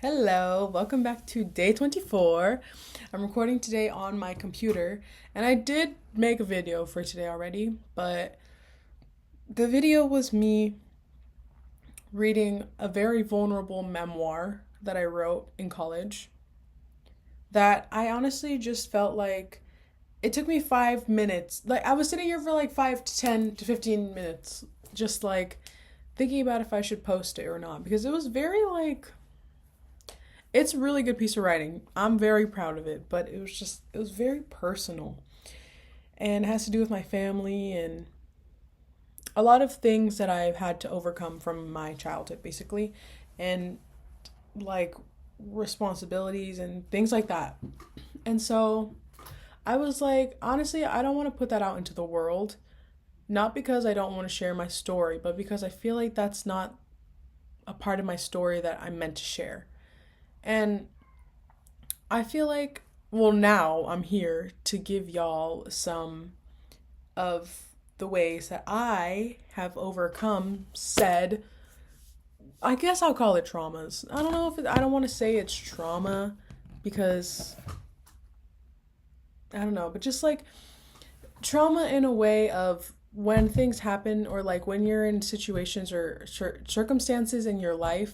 Hello, welcome back to day 24. I'm recording today on my computer, and I did make a video for today already, but the video was me reading a very vulnerable memoir that I wrote in college that I honestly just felt like it took me 5 minutes. Like, I was sitting here for like 5 to 10 to 15 minutes, just like thinking about if I should post it or not, because it was very like it's a really good piece of writing. I'm very proud of it, but it was very personal. And it has to do with my family and a lot of things that I've had to overcome from my childhood, basically. And like responsibilities and things like that. And so I was like, honestly, I don't want to put that out into the world. Not because I don't want to share my story, but because I feel like that's not a part of my story that I'm meant to share. And I feel like, well, now I'm here to give y'all some of the ways that I have overcome said, I guess I'll call it traumas. I don't know if I don't want to say it's trauma because I don't know, but just like trauma in a way of when things happen or like when you're in situations or circumstances in your life,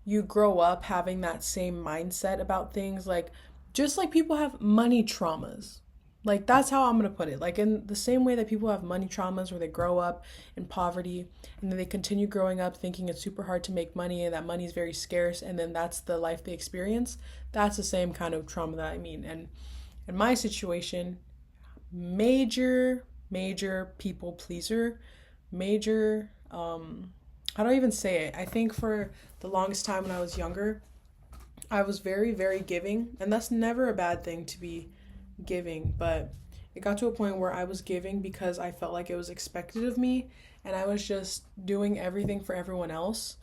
you grow up having that same mindset about things like just like people have money traumas. Like that's how I'm going to put it. Like in the same way that people have money traumas where they grow up in poverty and then they continue growing up thinking it's super hard to make money and that money is very scarce and then that's the life they experience. That's the same kind of trauma that I mean. And in my situation, major people pleaser, major how do I even say it? I think for the longest time when I was younger, I was very giving, and that's never a bad thing to be giving, but it got to a point where I was giving because I felt like it was expected of me, and I was just doing everything for everyone else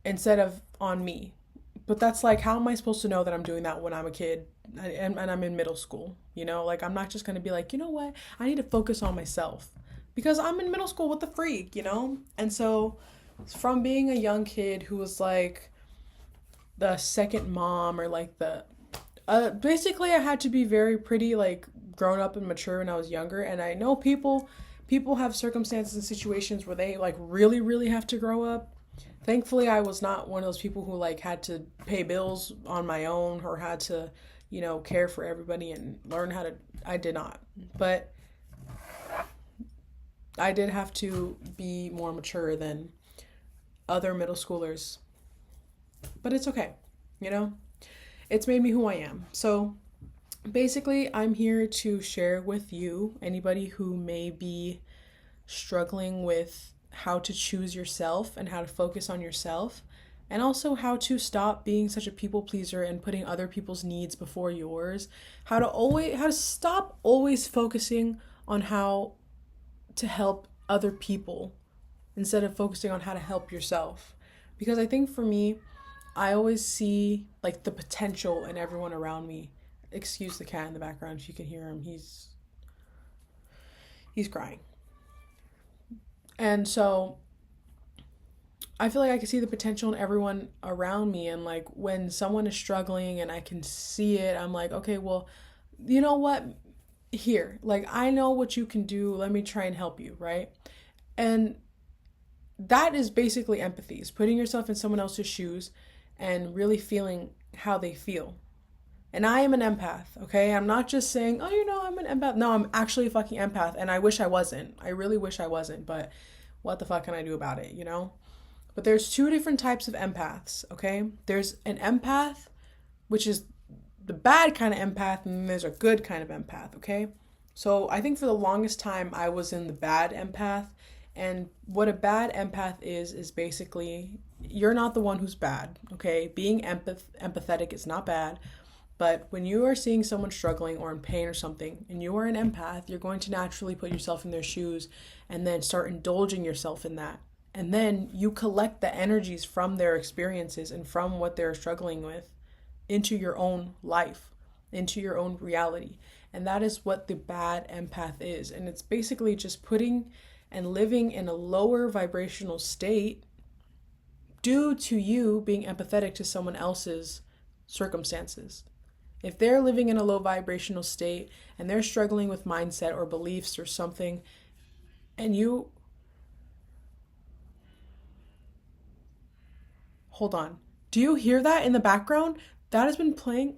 instead of on me. But that's like, how am I supposed to know that I'm doing that when I'm a kid and I'm in middle school? You know, like I'm not just gonna be like, you know what, I need to focus on myself because I'm in middle school with the freak, you know? And so from being a young kid who was like the second mom or like the basically I had to be very pretty like grown up and mature when I was younger, and I know people have circumstances and situations where they like really have to grow up. Thankfully, I was not one of those people who like had to pay bills on my own or had to, care for everybody and learn how to. I did not. But I did have to be more mature than other middle schoolers. But it's okay, you know? It's made me who I am. So basically, I'm here to share with you, anybody who may be struggling with how to choose yourself and how to focus on yourself, and also how to stop being such a people pleaser and putting other people's needs before yours, how to stop always focusing on how to help other people instead of focusing on how to help yourself. Because I think for me, I always see like the potential in everyone around me. Excuse the cat in the background if you can hear him. He's crying. And so I feel like I can see the potential in everyone around me, and like when someone is struggling and I can see it, I'm like, okay, well, you know what? Here, like I know what you can do. Let me try and help you, right? And that is basically empathy, is putting yourself in someone else's shoes and really feeling how they feel. And I am an empath, okay? I'm not just saying, oh, I'm an empath. No, I'm actually a fucking empath, and I wish I wasn't. I really wish I wasn't, but what the fuck can I do about it, you know? But there's two different types of empaths, okay? There's an empath, which is the bad kind of empath, and then there's a good kind of empath, okay? So I think for the longest time I was in the bad empath, and what a bad empath is basically you're not the one who's bad, okay? Being empathetic is not bad, but when you are seeing someone struggling or in pain or something, and you are an empath, you're going to naturally put yourself in their shoes and then start indulging yourself in that. And then you collect the energies from their experiences and from what they're struggling with into your own life, into your own reality. And that is what the bad empath is. And it's basically just putting and living in a lower vibrational state due to you being empathetic to someone else's circumstances. If they're living in a low vibrational state and they're struggling with mindset or beliefs or something, and you... Hold on. Do you hear that in the background? That has been playing...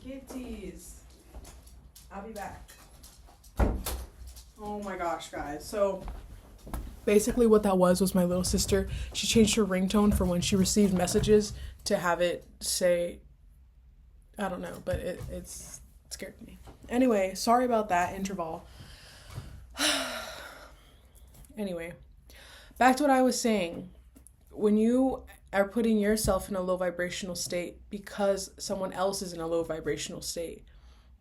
Kitties. I'll be back. Oh my gosh, guys. So basically what that was my little sister. She changed her ringtone for when she received messages to have it say, I don't know, but it scared me. Anyway, sorry about that interval. Anyway, back to what I was saying. When you are putting yourself in a low vibrational state because someone else is in a low vibrational state,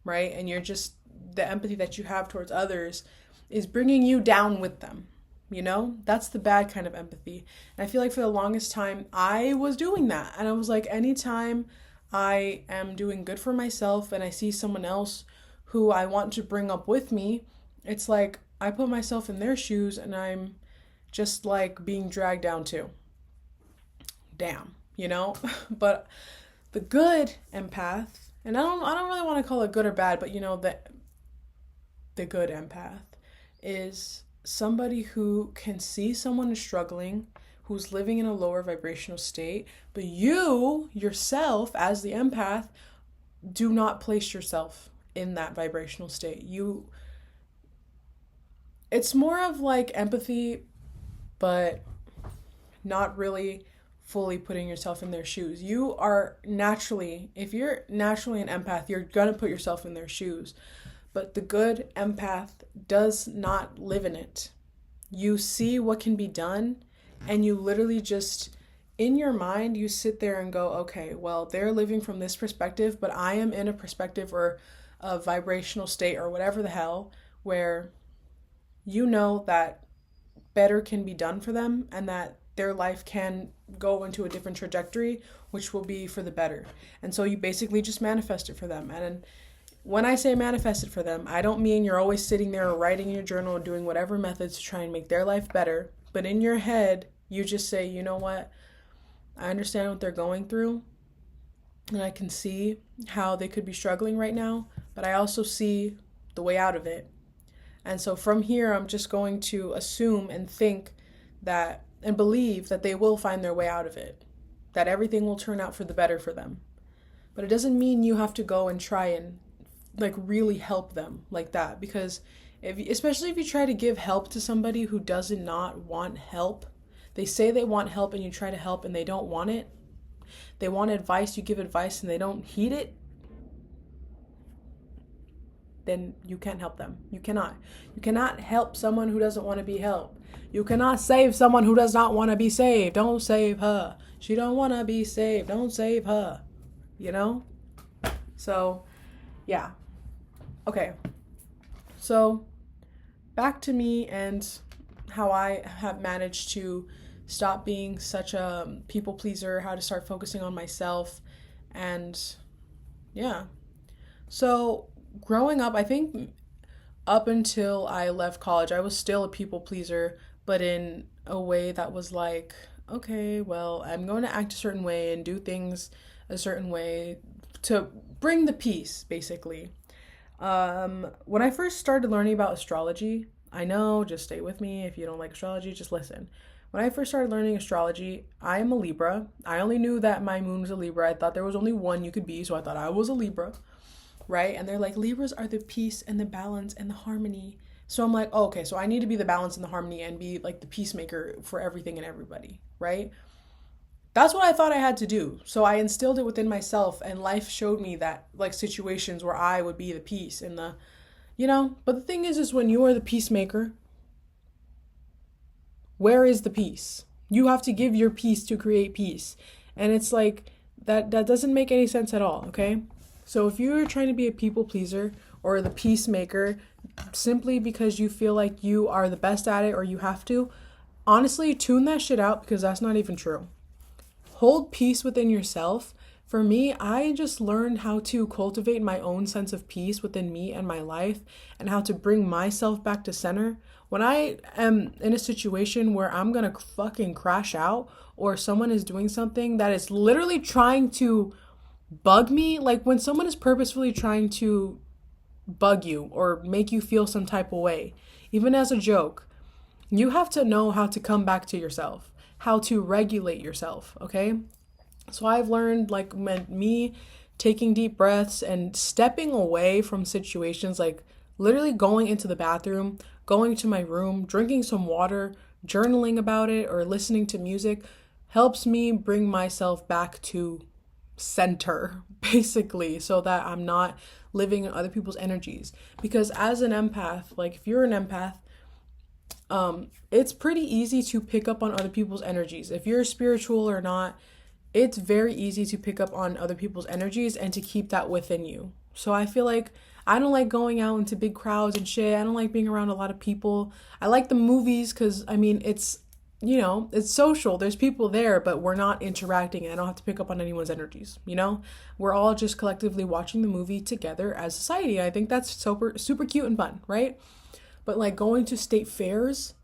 right? And you're just, the empathy that you have towards others is bringing you down with them, you know? That's the bad kind of empathy. And I feel like for the longest time, I was doing that. And I was like, anytime I am doing good for myself and I see someone else who I want to bring up with me, it's like I put myself in their shoes and I'm just like being dragged down too. Damn, you know? But the good empath, and I don't really want to call it good or bad, but you know, the good empath is somebody who can see someone is struggling, who's living in a lower vibrational state, but you yourself as the empath do not place yourself in that vibrational state. It's more of like empathy, but not really fully putting yourself in their shoes. You are naturally, if you're naturally an empath, you're going to put yourself in their shoes. But the good empath does not live in it. You see what can be done, and you literally just, in your mind, you sit there and go, okay, well, they're living from this perspective, but I am in a perspective or a vibrational state or whatever the hell, where you know that better can be done for them and that their life can go into a different trajectory, which will be for the better. And so you basically just manifest it for them. And when I say manifest it for them, I don't mean you're always sitting there or writing in your journal or doing whatever methods to try and make their life better. But in your head, you just say, you know what? I understand what they're going through. And I can see how they could be struggling right now. But I also see the way out of it. And so from here, I'm just going to assume and think that and believe that they will find their way out of it, that everything will turn out for the better for them. But it doesn't mean you have to go and try and like really help them like that, because especially if you try to give help to somebody who does not want help, they say they want help and you try to help and they don't want it. They want advice, you give advice and they don't heed it. Then you can't help them. You cannot help someone who doesn't want to be helped. You cannot save someone who does not want to be saved. Don't save her. She don't want to be saved. Don't save her. You know? So, yeah. Okay. So, back to me and how I have managed to stop being such a people pleaser, how to start focusing on myself. And, yeah. So, growing up, I think up until I left college, I was still a people pleaser, but in a way that was like, okay, well, I'm going to act a certain way and do things a certain way to bring the peace, basically. When I first started learning about astrology, I know, just stay with me. If you don't like astrology, just listen. When I first started learning astrology, I am a Libra. I only knew that my moon was a Libra. I thought there was only one you could be, so I thought I was a Libra. Right? And they're like, Libras are the peace and the balance and the harmony. So I'm like, oh, okay, so I need to be the balance and the harmony and be like the peacemaker for everything and everybody, right? That's what I thought I had to do. So I instilled it within myself, and life showed me that, like, situations where I would be the peace and the, you know, but the thing is when you are the peacemaker, where is the peace? You have to give your peace to create peace. And it's like, That doesn't make any sense at all, okay? So if you're trying to be a people pleaser or the peacemaker simply because you feel like you are the best at it or you have to, honestly, tune that shit out because that's not even true. Hold peace within yourself. For me, I just learned how to cultivate my own sense of peace within me and my life and how to bring myself back to center. When I am in a situation where I'm gonna fucking crash out or someone is doing something that is literally trying to bug me, like when someone is purposefully trying to bug you or make you feel some type of way, even as a joke, you have to know how to come back to yourself, how to regulate yourself, okay? So I've learned, like, me taking deep breaths and stepping away from situations, like literally going into the bathroom, going to my room, drinking some water, journaling about it, or listening to music helps me bring myself back to center, basically, so that I'm not living in other people's energies. Because as an empath, like if you're an empath, it's pretty easy to pick up on other people's energies. If you're spiritual or not, it's very easy to pick up on other people's energies and to keep that within you. So I feel like I don't like going out into big crowds and shit. I don't like being around a lot of people. I like the movies because, I mean, it's, you know, it's social. There's people there, but we're not interacting and I don't have to pick up on anyone's energies, you know? We're all just collectively watching the movie together as society. I think that's super cute and fun, right? But like going to state fairs,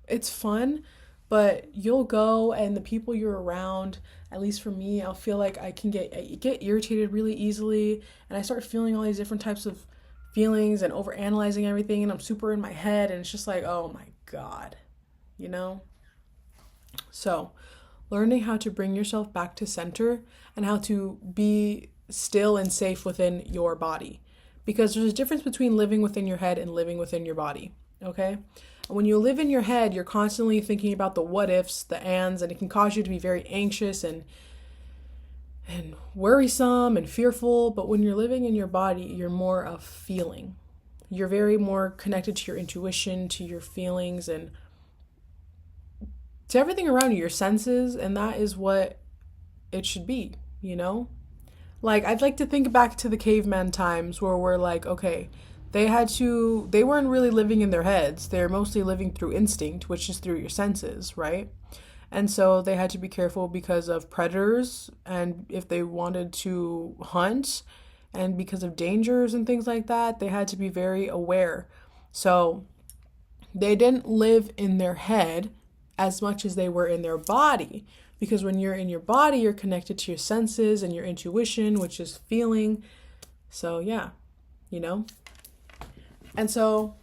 it's fun, but you'll go and the people you're around, at least for me, I'll feel like I can get irritated really easily, and I start feeling all these different types of feelings and overanalyzing everything, and I'm super in my head, and it's just like, oh my God, you know? So learning how to bring yourself back to center and how to be still and safe within your body. Because there's a difference between living within your head and living within your body, okay? And when you live in your head, you're constantly thinking about the what ifs, the ands, and it can cause you to be very anxious and worrisome and fearful. But when you're living in your body, you're more of feeling. You're very more connected to your intuition, to your feelings, and to everything around you, your senses, and that is what it should be, you know? Like, I'd like to think back to the caveman times where we're like, okay, they weren't really living in their heads. They're mostly living through instinct, which is through your senses, right? And so they had to be careful because of predators and if they wanted to hunt and because of dangers and things like that, they had to be very aware. So they didn't live in their head as much as they were in their body. Because when you're in your body, you're connected to your senses and your intuition, which is feeling. So yeah, you know? And so,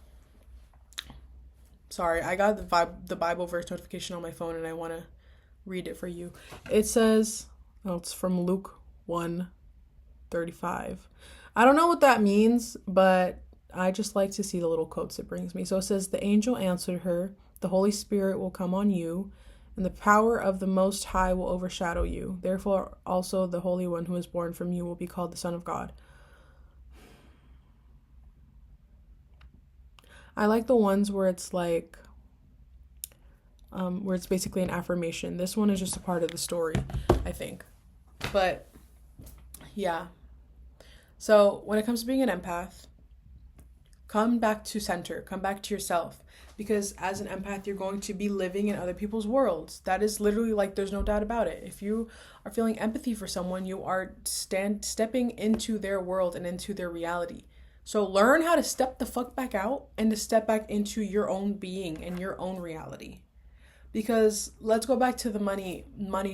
sorry, I got the Bible verse notification on my phone and I want to read it for you. It says, it's from Luke 1:35. I don't know what that means, but I just like to see the little quotes it brings me. So it says, the angel answered her, the Holy Spirit will come on you, and the power of the Most High will overshadow you. Therefore, also the Holy One who is born from you will be called the Son of God. I like the ones where it's like, where it's basically an affirmation. This one is just a part of the story, I think. But, yeah. So, when it comes to being an empath, come back to center. Come back to yourself. Because as an empath, you're going to be living in other people's worlds. That is literally, like, there's no doubt about it. If you are feeling empathy for someone, you are stepping into their world and into their reality. So learn how to step the fuck back out and to step back into your own being and your own reality. Because let's go back to the money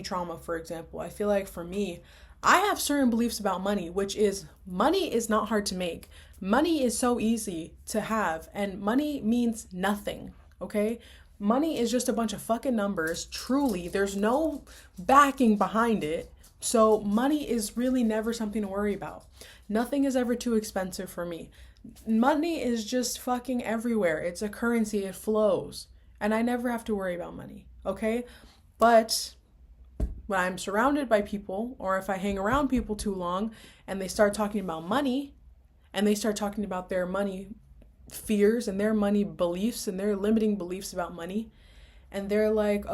trauma, for example. I feel like for me, I have certain beliefs about money, which is money is not hard to make. Money is so easy to have, and money means nothing, okay? Money is just a bunch of fucking numbers. Truly, there's no backing behind it. So money is really never something to worry about. Nothing is ever too expensive for me. Money is just fucking everywhere. It's a currency. It flows. And I never have to worry about money, okay? But when I'm surrounded by people, or if I hang around people too long and they start talking about money, and they start talking about their money fears and their money beliefs and their limiting beliefs about money, and they're like,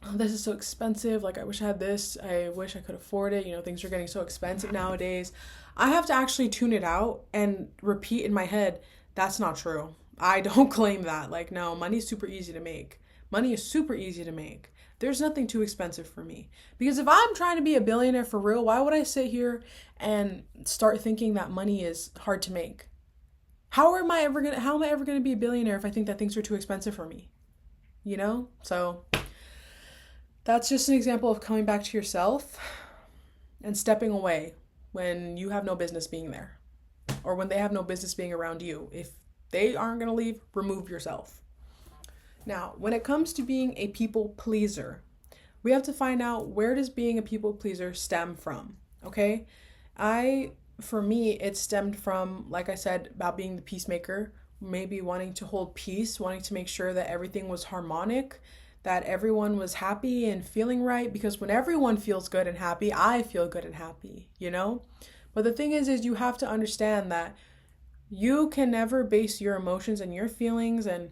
oh, this is so expensive. Like, I wish I had this. I wish I could afford it. Things are getting so expensive nowadays. I have to actually tune it out and repeat in my head, that's not true. I don't claim that. Like, no, money's super easy to make. Money is super easy to make. There's nothing too expensive for me. Because if I'm trying to be a billionaire for real, why would I sit here and start thinking that money is hard to make? How am I ever gonna be a billionaire if I think that things are too expensive for me? So that's just an example of coming back to yourself and stepping away when you have no business being there, or when they have no business being around you. If they aren't going to leave, remove yourself. Now, when it comes to being a people pleaser, we have to find out, where does being a people pleaser stem from? Okay? For me, it stemmed from, like I said, about being the peacemaker, maybe wanting to hold peace, wanting to make sure that everything was harmonic, that everyone was happy and feeling right, because when everyone feels good and happy, I feel good and happy, But the thing is you have to understand that you can never base your emotions and your feelings and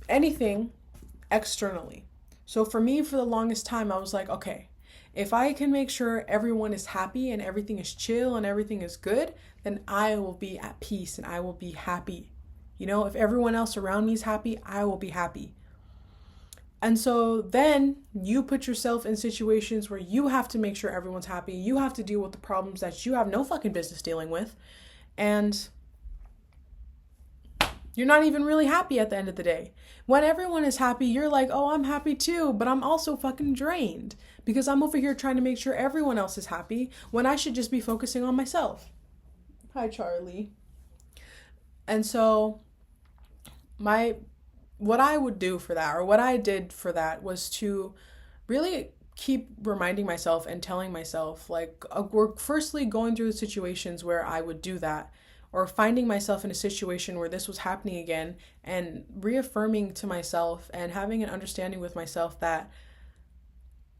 anything externally. So for me, for the longest time, I was like, okay, if I can make sure everyone is happy and everything is chill and everything is good, then I will be at peace and I will be happy. If everyone else around me is happy, I will be happy. And so then you put yourself in situations where you have to make sure everyone's happy. You have to deal with the problems that you have no fucking business dealing with. And you're not even really happy at the end of the day. When everyone is happy, you're like, oh, I'm happy too, but I'm also fucking drained because I'm over here trying to make sure everyone else is happy when I should just be focusing on myself. Hi, Charlie. And so what I would do for that, or what I did for that, was to really keep reminding myself and telling myself, like, we're firstly going through the situations where I would do that, or finding myself in a situation where this was happening again, and reaffirming to myself and having an understanding with myself that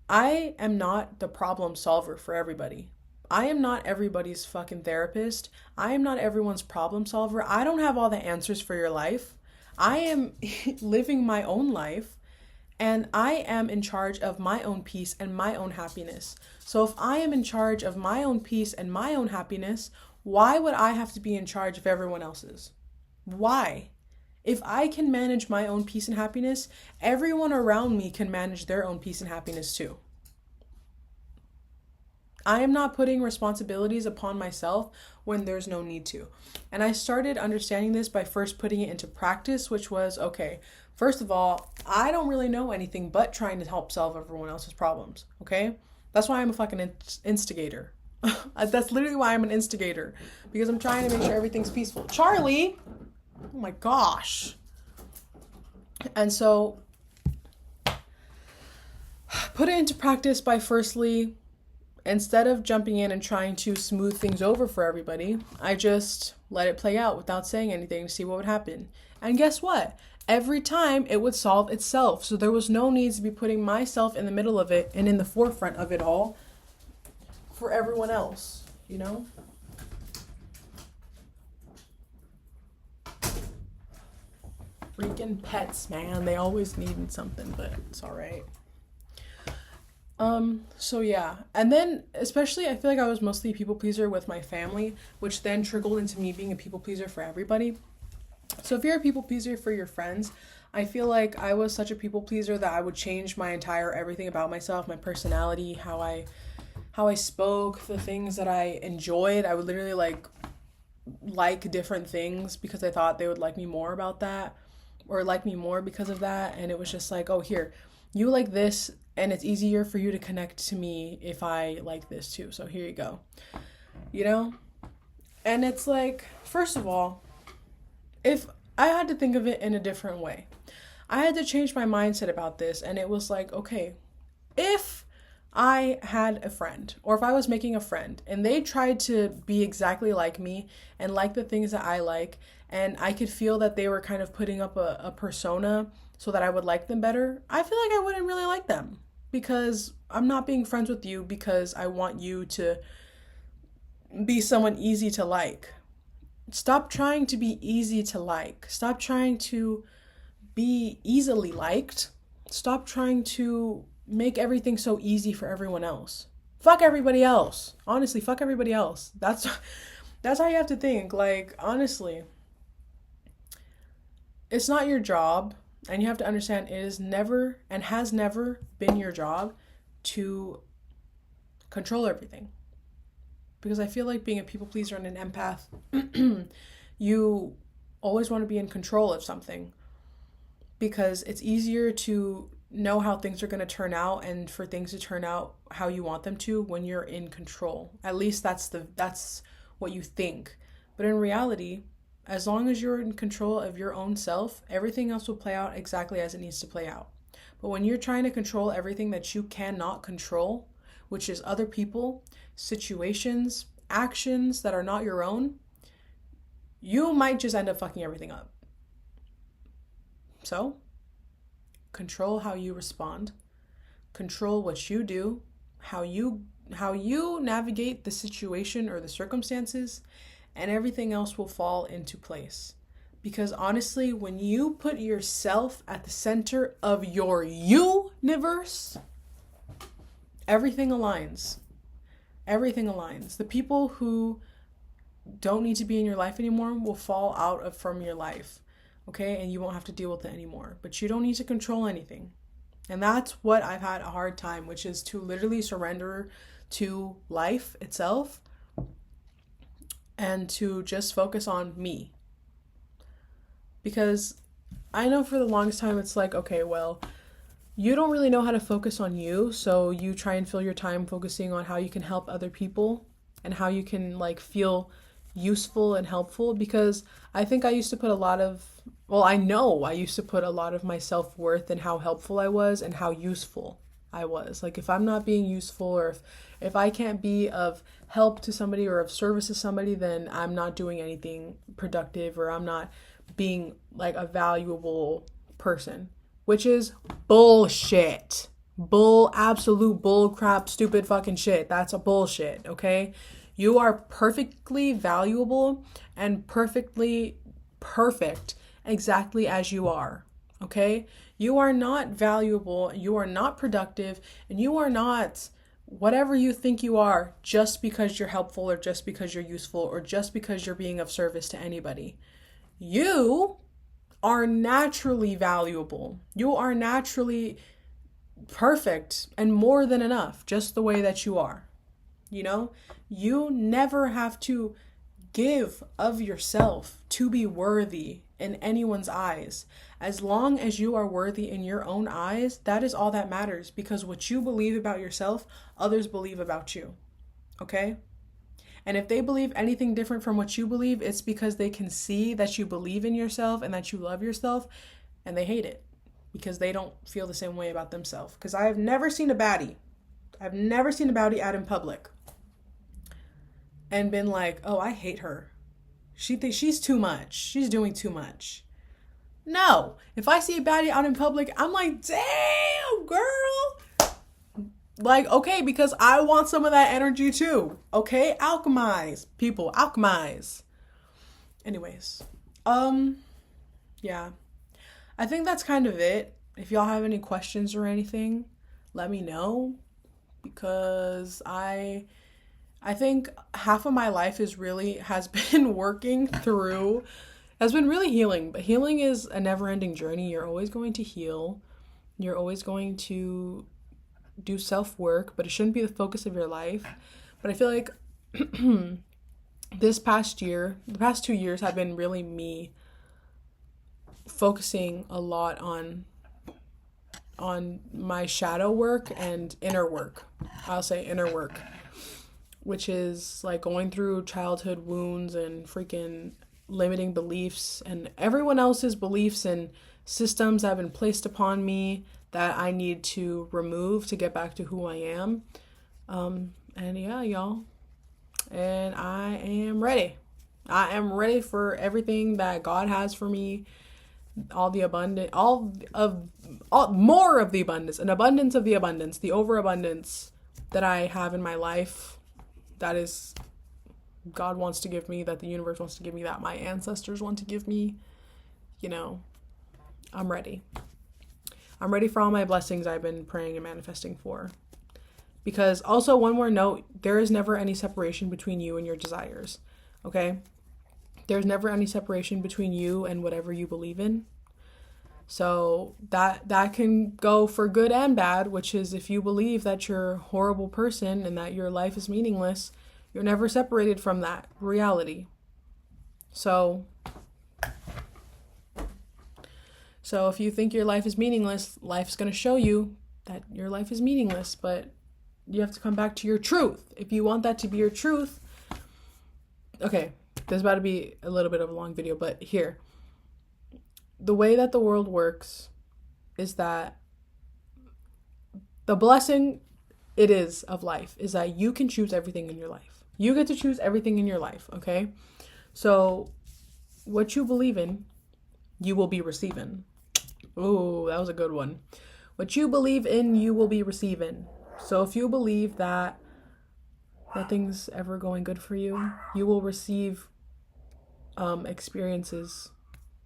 I am not the problem solver for everybody. I am not everybody's fucking therapist. I am not everyone's problem solver. I don't have all the answers for your life. I am living my own life, and I am in charge of my own peace and my own happiness. So if I am in charge of my own peace and my own happiness, why would I have to be in charge of everyone else's? Why? If I can manage my own peace and happiness, everyone around me can manage their own peace and happiness too. I am not putting responsibilities upon myself when there's no need to. And I started understanding this by first putting it into practice, which was, okay, first of all, I don't really know anything but trying to help solve everyone else's problems, okay? That's why I'm a fucking instigator. That's literally why I'm an instigator, because I'm trying to make sure everything's peaceful. Charlie! Oh my gosh. And so, put it into practice by firstly, instead of jumping in and trying to smooth things over for everybody, I just let it play out without saying anything to see what would happen. And guess what? Every time it would solve itself. So there was no need to be putting myself in the middle of it and in the forefront of it all for everyone else, Freaking pets, man. They always needed something, but it's all right. So yeah. And then, especially, I feel like I was mostly a people pleaser with my family, which then trickled into me being a people pleaser for everybody. So if you're a people pleaser for your friends, I feel like I was such a people pleaser that I would change my entire everything about myself, my personality, how I spoke, the things that I enjoyed. I would literally like different things because I thought they would like me more about that, or like me more because of that. And it was just like, oh, here, you like this, and it's easier for you to connect to me if I like this too. So here you go. And it's like, first of all, if I had to think of it in a different way, I had to change my mindset about this. And it was like, okay, if I had a friend, or if I was making a friend and they tried to be exactly like me and like the things that I like, and I could feel that they were kind of putting up a persona so that I would like them better, I feel like I wouldn't really like them, because I'm not being friends with you because I want you to be someone easy to like. Stop trying to be easy to like. Stop trying to be easily liked. Stop trying to make everything so easy for everyone else. Fuck everybody else. Honestly, fuck everybody else. That's how you have to think. Like, honestly, it's not your job, and you have to understand it is never and has never been your job to control everything. Because I feel like being a people pleaser and an empath, you always want to be in control of something, because it's easier to know how things are going to turn out and for things to turn out how you want them to when you're in control. At least that's what you think. But in reality, as long as you're in control of your own self, everything else will play out exactly as it needs to play out. But when you're trying to control everything that you cannot control, which is other people, situations, actions that are not your own, you might just end up fucking everything up. So, control how you respond. Control what you do, how you navigate the situation or the circumstances, and everything else will fall into place. Because honestly, when you put yourself at the center of your universe, everything aligns. Everything aligns. The people who don't need to be in your life anymore will fall out from your life. Okay? And you won't have to deal with it anymore. But you don't need to control anything. And that's what I've had a hard time, which is to literally surrender to life itself and to just focus on me. Because I know for the longest time it's like, okay, well, you don't really know how to focus on you, so you try and fill your time focusing on how you can help other people and how you can like feel useful and helpful. Because I think I used to put I know I used to put a lot of my self-worth in how helpful I was and how useful I was. Like, if I'm not being useful, or if I can't be of help to somebody or of service to somebody, then I'm not doing anything productive, or I'm not being like a valuable person, which is bullshit. Absolute bull crap, stupid fucking shit. That's a bullshit, okay? You are perfectly valuable and perfectly perfect exactly as you are, okay? You are not valuable, you are not productive, and you are not whatever you think you are just because you're helpful, or just because you're useful, or just because you're being of service to anybody. You are naturally valuable. You are naturally perfect and more than enough, just the way that you are. You know, you never have to give of yourself to be worthy in anyone's eyes. As long as you are worthy in your own eyes, that is all that matters, because what you believe about yourself, others believe about you. Okay? And if they believe anything different from what you believe, it's because they can see that you believe in yourself and that you love yourself, and they hate it because they don't feel the same way about themselves. Because I have never seen a baddie out in public and been like, oh, I hate her. She thinks she's too much. She's doing too much. No. If I see a baddie out in public, I'm like, damn, girl. Like, okay, because I want some of that energy too. Okay? Alchemize. People, alchemize. Anyways. Yeah. I think that's kind of it. If y'all have any questions or anything, let me know. Because I think half of my life has been working through, has been really healing. But healing is a never-ending journey. You're always going to heal. You're always going to do self-work, but it shouldn't be the focus of your life. But I feel like the past 2 years have been really me focusing a lot on my shadow work and inner work. I'll say inner work, which is like going through childhood wounds and freaking limiting beliefs and everyone else's beliefs and systems that have been placed upon me that I need to remove to get back to who I am. And yeah, y'all. And I am ready. I am ready for everything that God has for me. More of the abundance, an abundance of the abundance, the overabundance that I have in my life. That is God wants to give me, that the universe wants to give me, that my ancestors want to give me. You know, I'm ready. I'm ready for all my blessings I've been praying and manifesting for. Because also, one more note, there is never any separation between you and your desires. Okay? There's never any separation between you and whatever you believe in. So that can go for good and bad, which is if you believe that you're a horrible person and that your life is meaningless, you're never separated from that reality. So if you think your life is meaningless, life's going to show you that your life is meaningless, but you have to come back to your truth. If you want that to be your truth, okay, this is about to be a little bit of a long video, but here. The way that the world works is that the blessing it is of life is that you can choose everything in your life. You get to choose everything in your life, okay? So what you believe in, you will be receiving. Ooh, that was a good one. What you believe in, you will be receiving. So if you believe that nothing's ever going good for you, you will receive experiences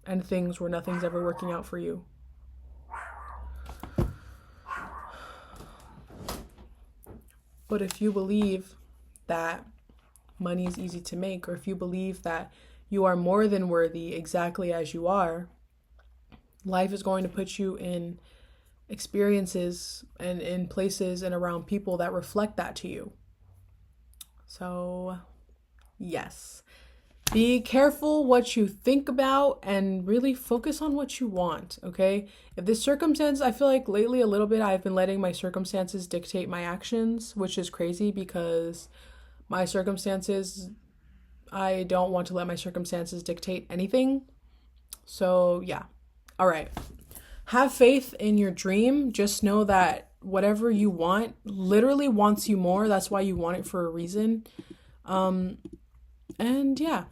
and things where nothing's ever working out for you. But if you believe that money is easy to make, or if you believe that you are more than worthy exactly as you are, life is going to put you in experiences and in places and around people that reflect that to you. So, yes. Be careful what you think about and really focus on what you want, okay? If this circumstance, I feel like lately a little bit I've been letting my circumstances dictate my actions, which is crazy because my circumstances, I don't want to let my circumstances dictate anything. So, yeah. All right. Have faith in your dream. Just know that whatever you want literally wants you more. That's why you want it for a reason. And yeah,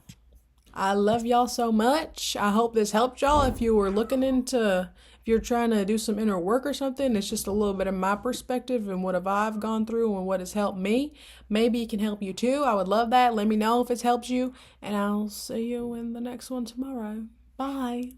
I love y'all so much. I hope this helped y'all. If you were if you're trying to do some inner work or something, it's just a little bit of my perspective and what have I've gone through and what has helped me. Maybe it can help you too. I would love that. Let me know if it's helped you, and I'll see you in the next one tomorrow. Bye.